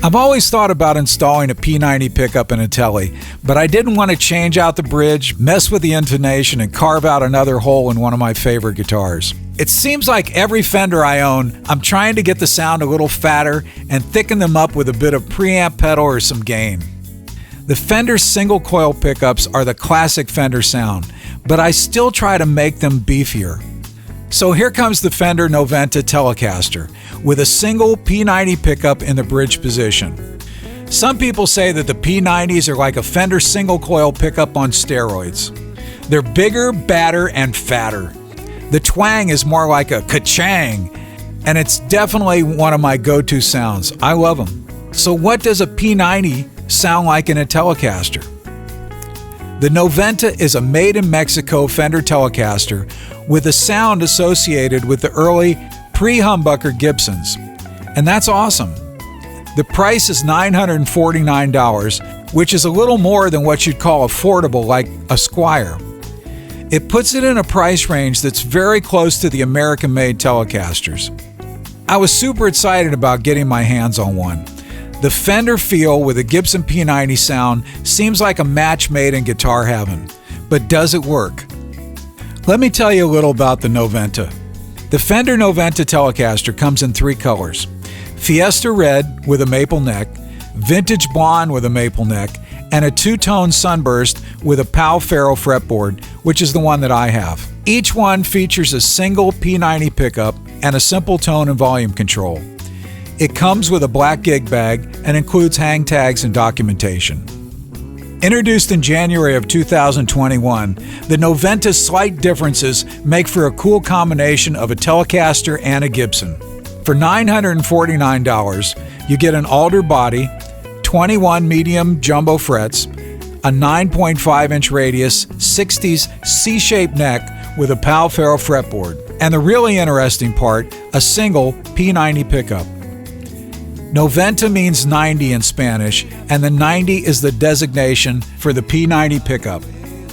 I've always thought about installing a P90 pickup in a Tele, but I didn't want to change out the bridge, mess with the intonation, and carve out another hole in one of my favorite guitars. It seems like every Fender I own, I'm trying to get the sound a little fatter and thicken them up with a bit of preamp pedal or some gain. The Fender single coil pickups are the classic Fender sound, but I still try to make them beefier. So here comes the Fender Noventa Telecaster with a single P90 pickup in the bridge position. Some people say that the P90s are like a Fender single coil pickup on steroids. They're bigger, badder, and fatter. The twang is more like a ka-chang, and it's definitely one of my go-to sounds. I love them. So what does a P90 sound like in a Telecaster? The Noventa is a made-in-Mexico Fender Telecaster with a sound associated with the early pre-humbucker Gibsons. And that's awesome. The price is $949, which is a little more than what you'd call affordable, like a Squire. It puts it in a price range that's very close to the American-made Telecasters. I was super excited about getting my hands on one. The Fender feel with a Gibson P90 sound seems like a match made in guitar heaven. But does it work? Let me tell you a little about the Noventa. The Fender Noventa Telecaster comes in 3 colors: Fiesta Red with a maple neck, Vintage Blonde with a maple neck, and a 2-tone Sunburst with a Pal Ferro fretboard, which is the one that I have. Each one features a single P90 pickup and a simple tone and volume control. It comes with a black gig bag and includes hang tags and documentation. Introduced in January of 2021, the Noventa's slight differences make for a cool combination of a Telecaster and a Gibson. For $949, you get an alder body, 21 medium jumbo frets, a 9.5-inch radius, 60s C-shaped neck with a Pal Ferro fretboard, and the really interesting part, a single P90 pickup. Noventa means 90 in Spanish, and the 90 is the designation for the P90 pickup.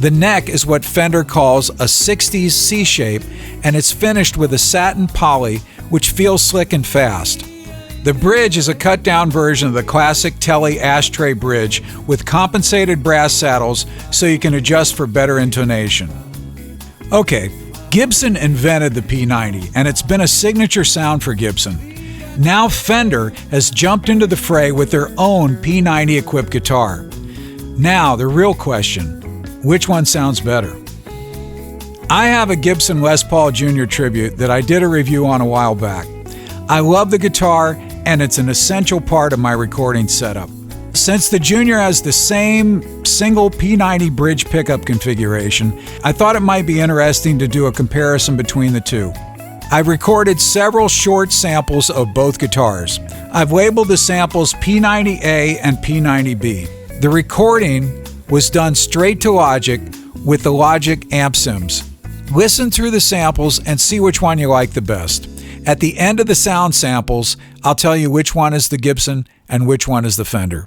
The neck is what Fender calls a 60s C-shape, and it's finished with a satin poly, which feels slick and fast. The bridge is a cut-down version of the classic Tele ashtray bridge with compensated brass saddles so you can adjust for better intonation. Okay, Gibson invented the P90, and it's been a signature sound for Gibson. Now Fender has jumped into the fray with their own P90 equipped guitar. Now the real question, which one sounds better? I have a Gibson Les Paul Jr. tribute that I did a review on a while back. I love the guitar and it's an essential part of my recording setup. Since the Junior has the same single P90 bridge pickup configuration, I thought it might be interesting to do a comparison between the two. I've recorded several short samples of both guitars. I've labeled the samples P90A and P90B. The recording was done straight to Logic with the Logic amp sims. Listen through the samples and see which one you like the best. At the end of the sound samples, I'll tell you which one is the Gibson and which one is the Fender.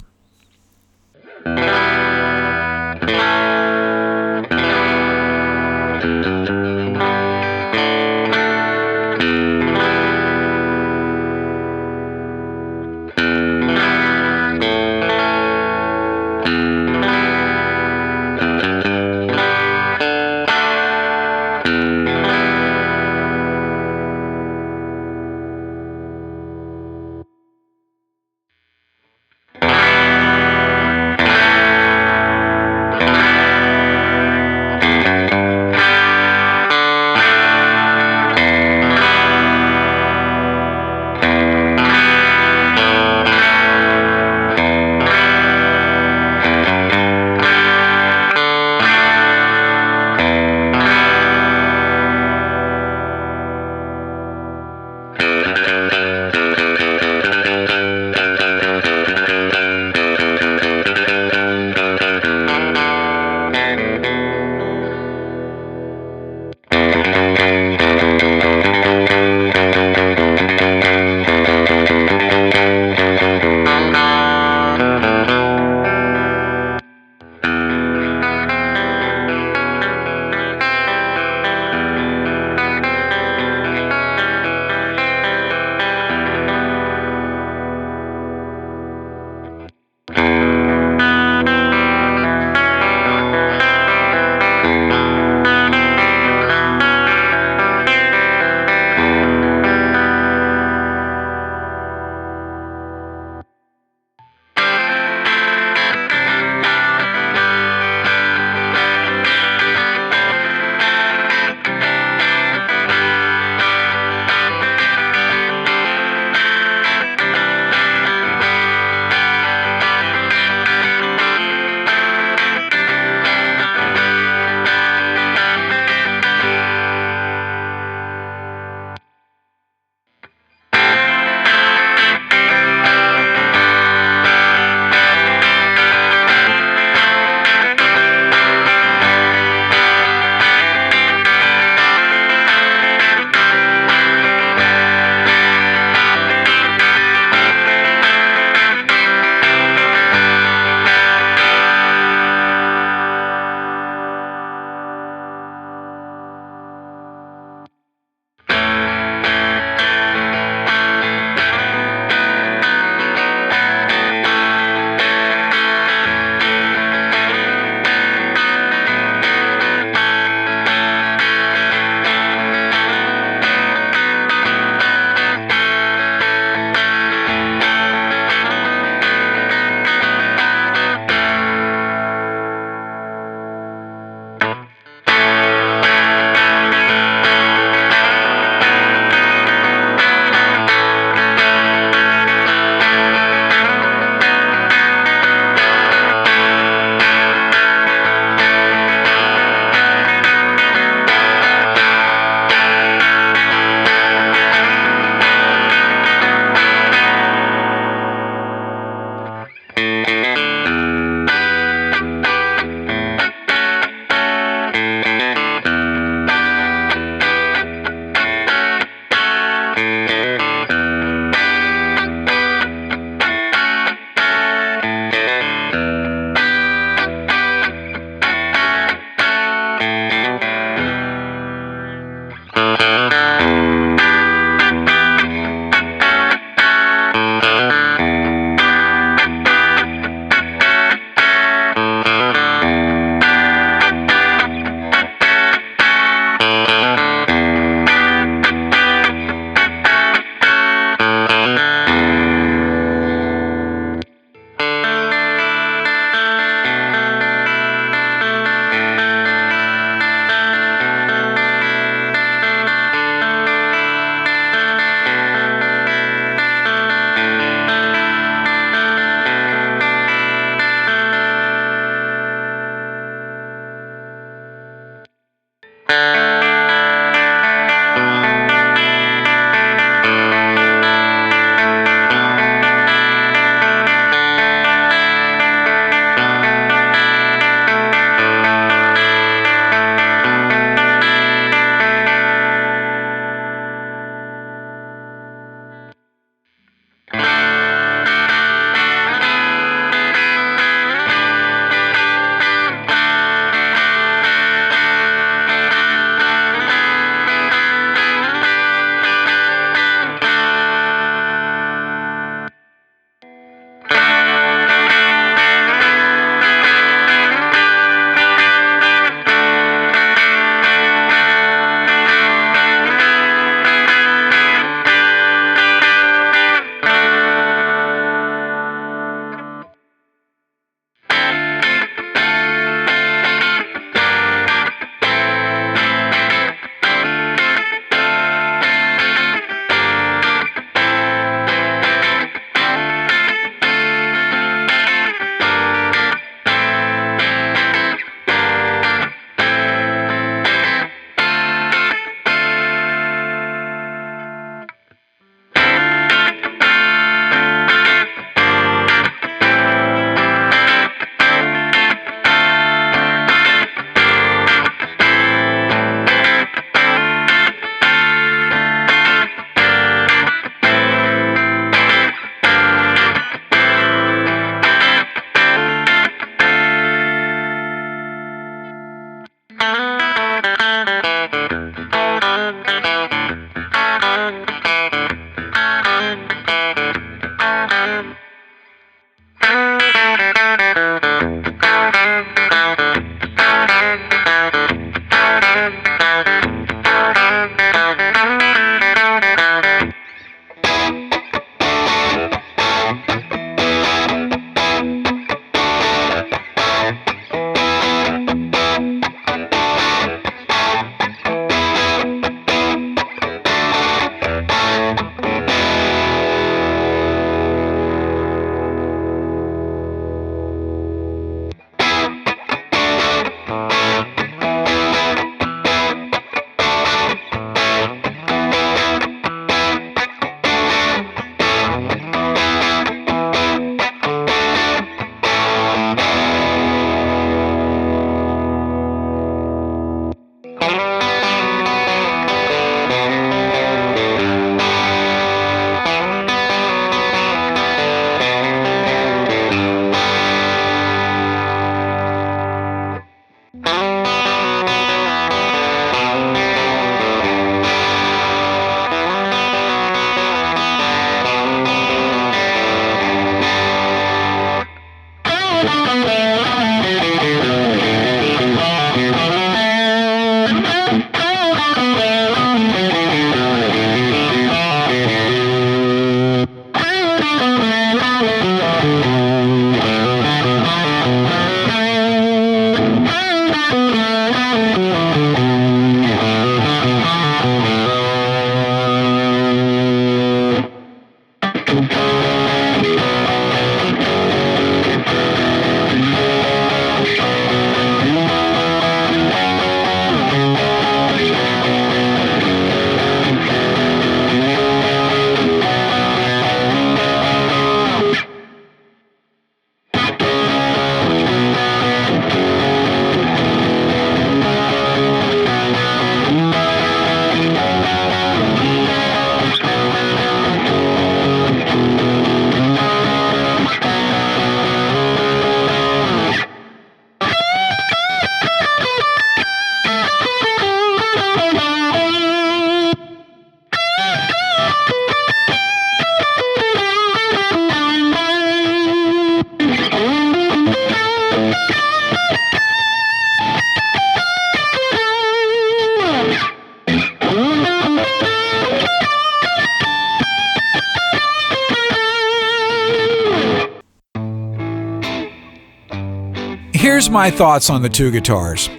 Here's my thoughts on the two guitars.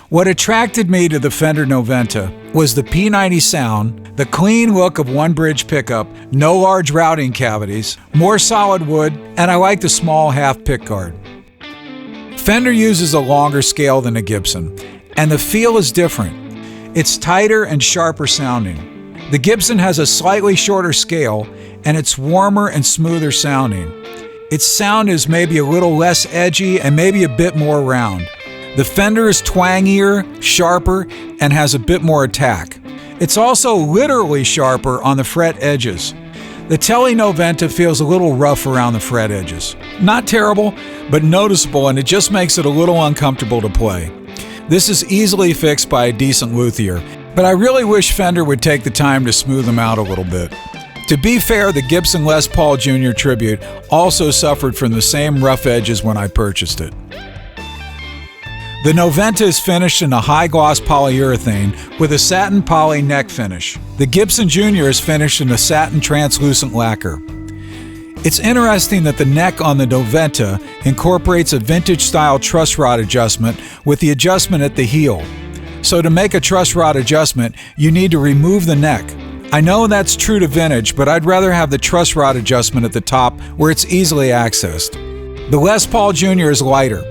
What attracted me to the Fender Noventa was the P90 sound, the clean look of one bridge pickup, no large routing cavities, more solid wood, and I like the small half pickguard. Fender uses a longer scale than a Gibson, and the feel is different. It's tighter and sharper sounding. The Gibson has a slightly shorter scale, and it's warmer and smoother sounding. Its sound is maybe a little less edgy and maybe a bit more round. The Fender is twangier, sharper, and has a bit more attack. It's also literally sharper on the fret edges. The Tele Noventa feels a little rough around the fret edges. Not terrible, but noticeable, and it just makes it a little uncomfortable to play. This is easily fixed by a decent luthier, but I really wish Fender would take the time to smooth them out a little bit. To be fair, the Gibson Les Paul Jr. Tribute also suffered from the same rough edges when I purchased it. The Noventa is finished in a high-gloss polyurethane with a satin poly neck finish. The Gibson Jr. is finished in a satin translucent lacquer. It's interesting that the neck on the Noventa incorporates a vintage-style truss rod adjustment with the adjustment at the heel. So to make a truss rod adjustment, you need to remove the neck. I know that's true to vintage, but I'd rather have the truss rod adjustment at the top where it's easily accessed. The Les Paul Jr. is lighter,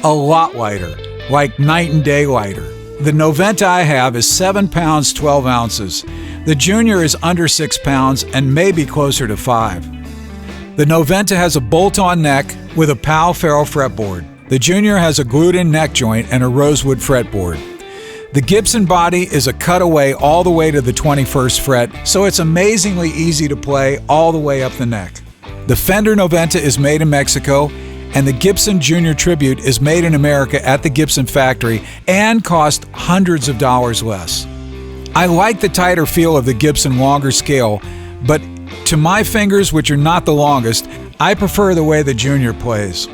a lot lighter, like night and day lighter. The Noventa I have is 7 pounds 12 ounces. The Junior is under 6 pounds and maybe closer to 5. The Noventa has a bolt-on neck with a PAL ferrule fretboard. The Junior has a glued-in neck joint and a rosewood fretboard. The Gibson body is a cutaway all the way to the 21st fret, so it's amazingly easy to play all the way up the neck. The Fender Noventa is made in Mexico, and the Gibson Jr. Tribute is made in America at the Gibson factory and cost hundreds of dollars less. I like the tighter feel of the Gibson longer scale, but To my fingers, which are not the longest, I prefer the way the Junior plays.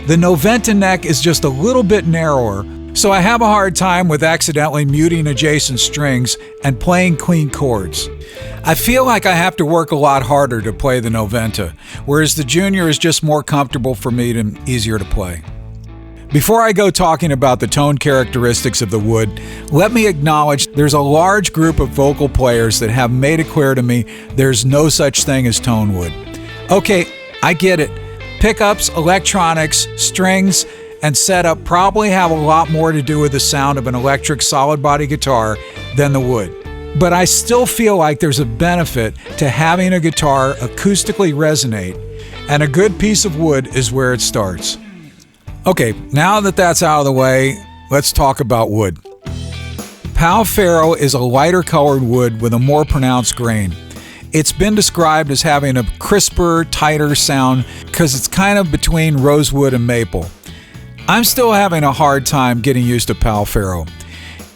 The Noventa neck is just a little bit narrower, so I have a hard time with accidentally muting adjacent strings and playing clean chords. I feel like I have to work a lot harder to play the Noventa, whereas the Junior is just more comfortable for me and easier to play. Before I go talking about the tone characteristics of the wood, let me acknowledge there's a large group of vocal players that have made it clear to me there's no such thing as tone wood. Okay, I get it. Pickups, electronics, strings, and setup probably have a lot more to do with the sound of an electric solid body guitar than the wood. But I still feel like there's a benefit to having a guitar acoustically resonate, and a good piece of wood is where it starts. Okay, now that that's out of the way, let's talk about wood. Pal Ferro is a lighter colored wood with a more pronounced grain. It's been described as having a crisper, tighter sound because it's kind of between rosewood and maple. I'm still having a hard time getting used to Pal Ferro.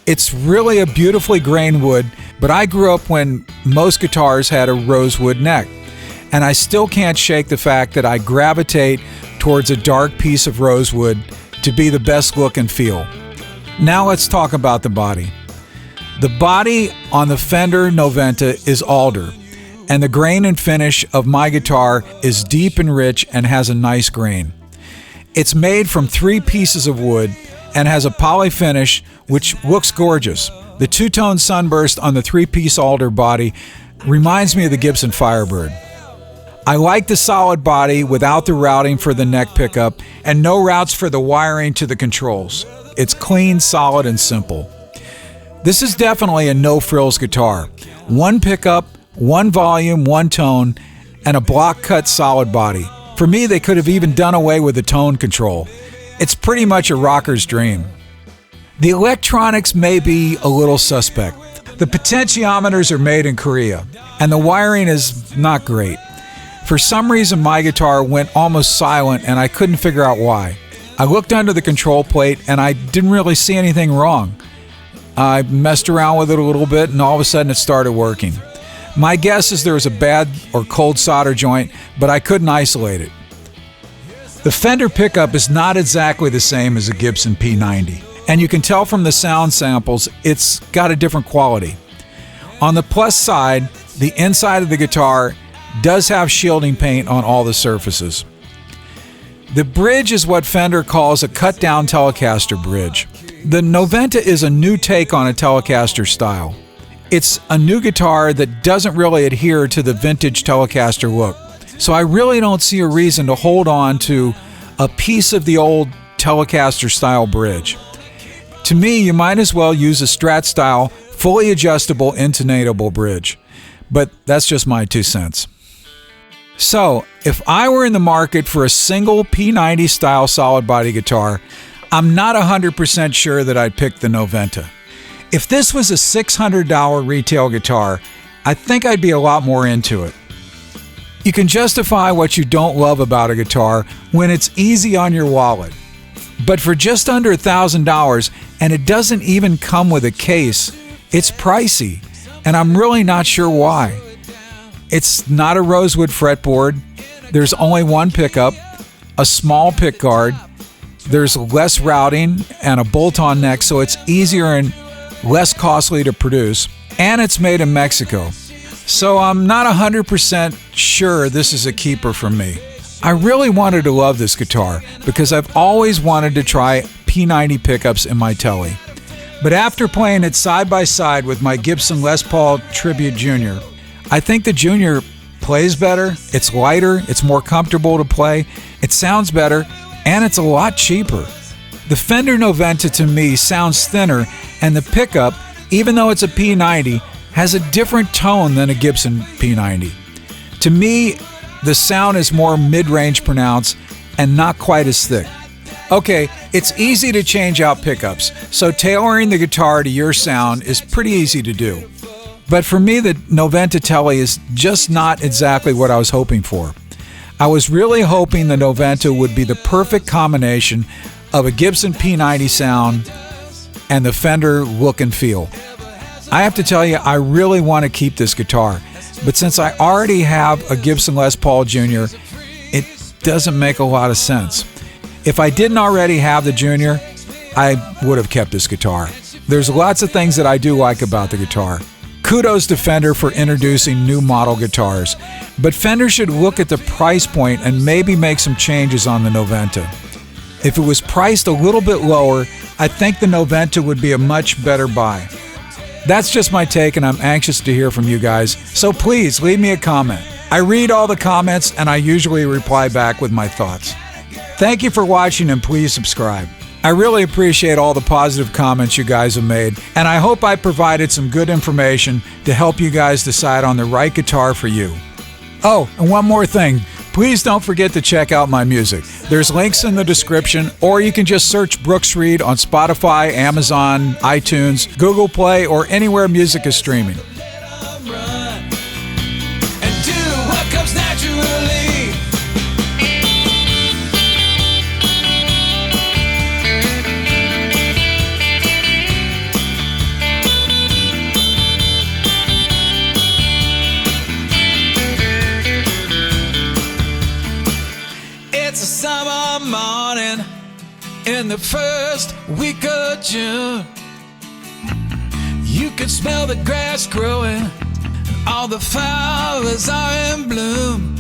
It's really a beautifully grained wood, but I grew up when most guitars had a rosewood neck, and I still can't shake the fact that I gravitate towards a dark piece of rosewood to be the best look and feel. Now let's talk about the body. The body on the Fender Noventa is alder, and the grain and finish of my guitar is deep and rich and has a nice grain. It's made from 3 pieces of wood and has a poly finish which looks gorgeous. The two-tone sunburst on the 3-piece alder body reminds me of the Gibson Firebird. I like the solid body without the routing for the neck pickup and no routes for the wiring to the controls. It's clean, solid, and simple. This is definitely a no-frills guitar. 1 pickup, 1 volume, 1 tone, and a block-cut solid body. For me, they could have even done away with the tone control. It's pretty much a rocker's dream. The electronics may be a little suspect. The potentiometers are made in Korea, and the wiring is not great. For some reason, my guitar went almost silent, and I couldn't figure out why. I looked under the control plate, and I didn't really see anything wrong. I messed around with it a little bit, and all of a sudden it started working. My guess is there was a bad or cold solder joint, but I couldn't isolate it. The Fender pickup is not exactly the same as a Gibson P90, and you can tell from the sound samples it's got a different quality. On the plus side, the inside of the guitar does have shielding paint on all the surfaces. The bridge is what Fender calls a cut-down Telecaster bridge. The Noventa is a new take on a Telecaster style. It's a new guitar that doesn't really adhere to the vintage Telecaster look, so I really don't see a reason to hold on to a piece of the old Telecaster style bridge. To me, you might as well use a Strat style, fully adjustable, intonatable bridge. But that's just my 2 cents. So, if I were in the market for a single P90 style solid body guitar, I'm not 100% sure that I'd pick the Noventa. If this was a $600 retail guitar, I think I'd be a lot more into it. You can justify what you don't love about a guitar when it's easy on your wallet. But for just under $1,000, and it doesn't even come with a case, it's pricey, and I'm really not sure why. It's not a rosewood fretboard, there's only 1 pickup, a small pick guard, there's less routing and a bolt-on neck, so it's easier and less costly to produce, and it's made in Mexico. So I'm not 100% sure this is a keeper for me. I really wanted to love this guitar because I've always wanted to try P90 pickups in my Tele. But after playing it side by side with my Gibson Les Paul Tribute Jr., I think the Junior plays better, it's lighter, it's more comfortable to play, it sounds better, and it's a lot cheaper. The Fender Noventa to me sounds thinner, and the pickup, even though it's a P90, has a different tone than a Gibson P90. To me, the sound is more mid-range pronounced and not quite as thick. Okay, it's easy to change out pickups, so tailoring the guitar to your sound is pretty easy to do. But for me, the Noventa Tele is just not exactly what I was hoping for. I was really hoping the Noventa would be the perfect combination of a Gibson P90 sound and the Fender look and feel. I have to tell you, I really want to keep this guitar. but since I already have a Gibson Les Paul Jr., it doesn't make a lot of sense. If I didn't already have the Junior, I would have kept this guitar. There's lots of things that I do like about the guitar. Kudos to Fender for introducing new model guitars, but Fender should look at the price point and maybe make some changes on the Noventa. If it was priced a little bit lower, I think the Noventa would be a much better buy. That's just my take, and I'm anxious to hear from you guys, so please leave me a comment. I read all the comments, and I usually reply back with my thoughts. Thank you for watching, and please subscribe. I really appreciate all the positive comments you guys have made, and I hope I provided some good information to help you guys decide on the right guitar for you. Oh, and one more thing. Please don't forget to check out my music. There's links in the description, or you can just search Brooks Reid on Spotify, Amazon, iTunes, Google Play, or anywhere music is streaming. It's a summer morning in the first week of June. You can smell the grass growing, all the flowers are in bloom.